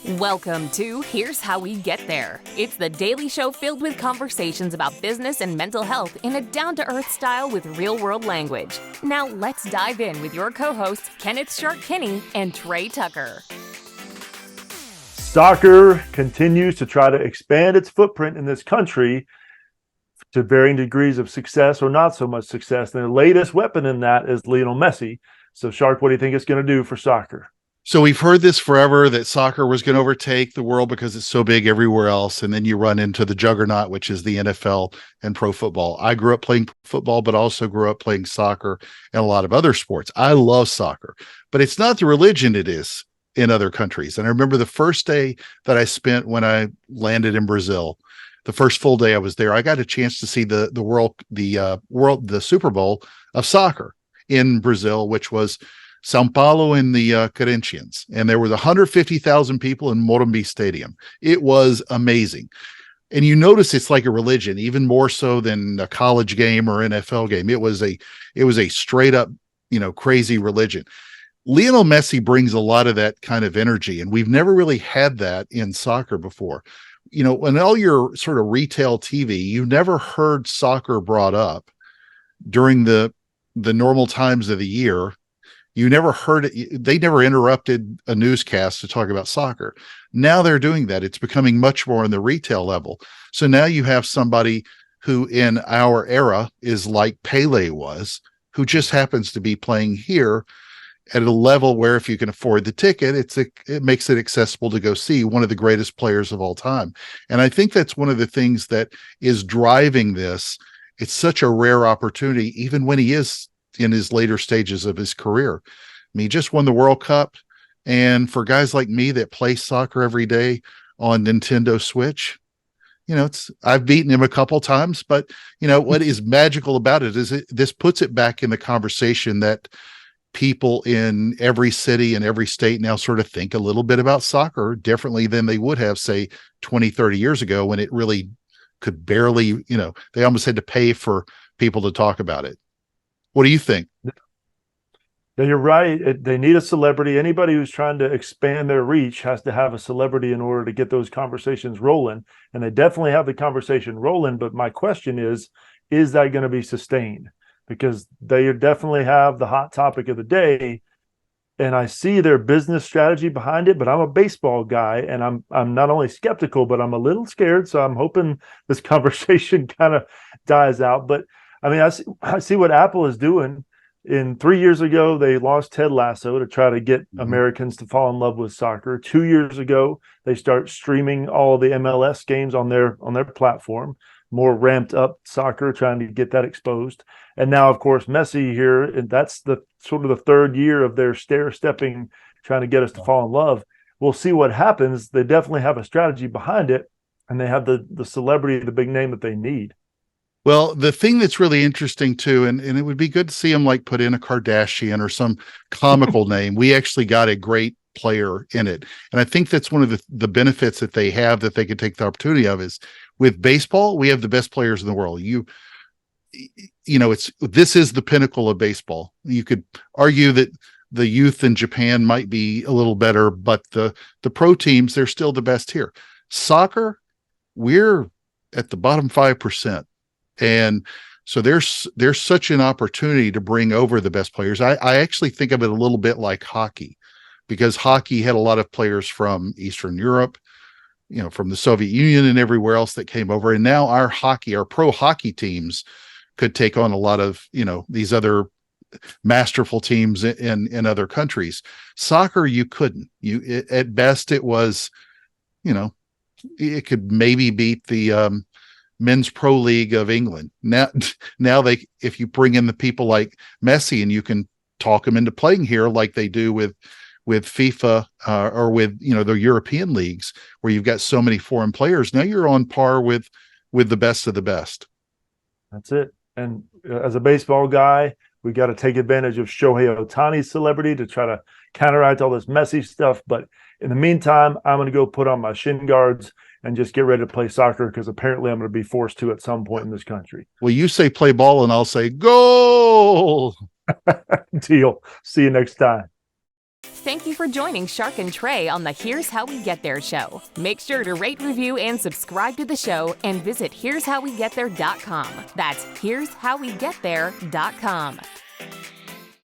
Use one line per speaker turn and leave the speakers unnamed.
Welcome to Here's How We Get There. It's the daily show filled with conversations about business and mental health in a down-to-earth style with real-world language. Now let's dive in with your co-hosts, Kenneth Shark-Kinney and Trey Tucker.
Soccer continues to try to expand its footprint in this country to varying degrees of success or not so much success. And the latest weapon in that is Lionel Messi. So, Shark, what do you think it's going to do for soccer?
So we've heard this forever, that soccer was going to overtake the world because it's so big everywhere else. And then you run into the juggernaut, which is the NFL and pro football. I grew up playing football, but also grew up playing soccer and a lot of other sports. I love soccer, but it's not the religion it is in other countries. And I remember the first day that I spent when I landed in Brazil, the first full day I was there, I got a chance to see the Super Bowl of soccer in Brazil, which was São Paulo and the Corinthians, and there was 150,000 people in Morumbi Stadium. It was amazing. And you notice it's like a religion, even more so than a college game or NFL game. It was a straight up, crazy religion. Lionel Messi brings a lot of that kind of energy, and we've never really had that in soccer before. In all your sort of retail TV, you've never heard soccer brought up during the normal times of the year. You never heard it. They never interrupted a newscast to talk about soccer. Now they're doing that. It's becoming much more on the retail level. So now you have somebody who in our era is like Pele was, who just happens to be playing here at a level where if you can afford the ticket, it makes it accessible to go see one of the greatest players of all time. And I think that's one of the things that is driving this. It's such a rare opportunity, even when he is in his later stages of his career. I mean, he just won the World Cup. And for guys like me that play soccer every day on Nintendo Switch, I've beaten him a couple times, but what is magical about it is this puts it back in the conversation that people in every city and every state now sort of think a little bit about soccer differently than they would have, say, 20, 30 years ago, when it really could barely, they almost had to pay for people to talk about it. What do you think?
Yeah, you're right. They need a celebrity. Anybody who's trying to expand their reach has to have a celebrity in order to get those conversations rolling. And they definitely have the conversation rolling. But my question is that going to be sustained? Because they definitely have the hot topic of the day. And I see their business strategy behind it, but I'm a baseball guy, and I'm not only skeptical, but I'm a little scared. So I'm hoping this conversation kind of dies out. But I mean, I see what Apple is doing. 3 years ago, they launched Ted Lasso to try to get Americans to fall in love with soccer. 2 years ago, they start streaming all the MLS games on their platform, more ramped up soccer, trying to get that exposed. And now, of course, Messi here, and that's the sort of the third year of their stair-stepping, trying to get us to fall in love. We'll see what happens. They definitely have a strategy behind it, and they have the celebrity, the big name that they need.
Well, the thing that's really interesting too, and it would be good to see him like put in a Kardashian or some comical name. We actually got a great player in it. And I think that's one of the benefits that they have that they could take the opportunity of is with baseball, we have the best players in the world. This is the pinnacle of baseball. You could argue that the youth in Japan might be a little better, but the pro teams, they're still the best here. Soccer, we're at the bottom 5%. And so there's such an opportunity to bring over the best players. I actually think of it a little bit like hockey, because hockey had a lot of players from Eastern Europe, from the Soviet Union and everywhere else that came over. And now our pro hockey teams could take on a lot of, these other masterful teams in other countries. Soccer, you couldn't. At best, it was, it could maybe beat the Men's Pro League of England. Now if you bring in the people like Messi and you can talk them into playing here like they do with FIFA or with the European leagues where you've got so many foreign players, now you're on par with the best of the best.
That's it. And as a baseball guy, we got to take advantage of Shohei Ohtani's celebrity to try to counteract all this Messi stuff. But in the meantime, I'm going to go put on my shin guards and just get ready to play soccer, because apparently I'm going to be forced to at some point in this country.
Well, you say play ball and I'll say goal.
Deal. See you next time.
Thank you for joining Shark and Trey on the Here's How We Get There show. Make sure to rate, review, and subscribe to the show and visit here'showwegetthere.com. That's here'showwegetthere.com.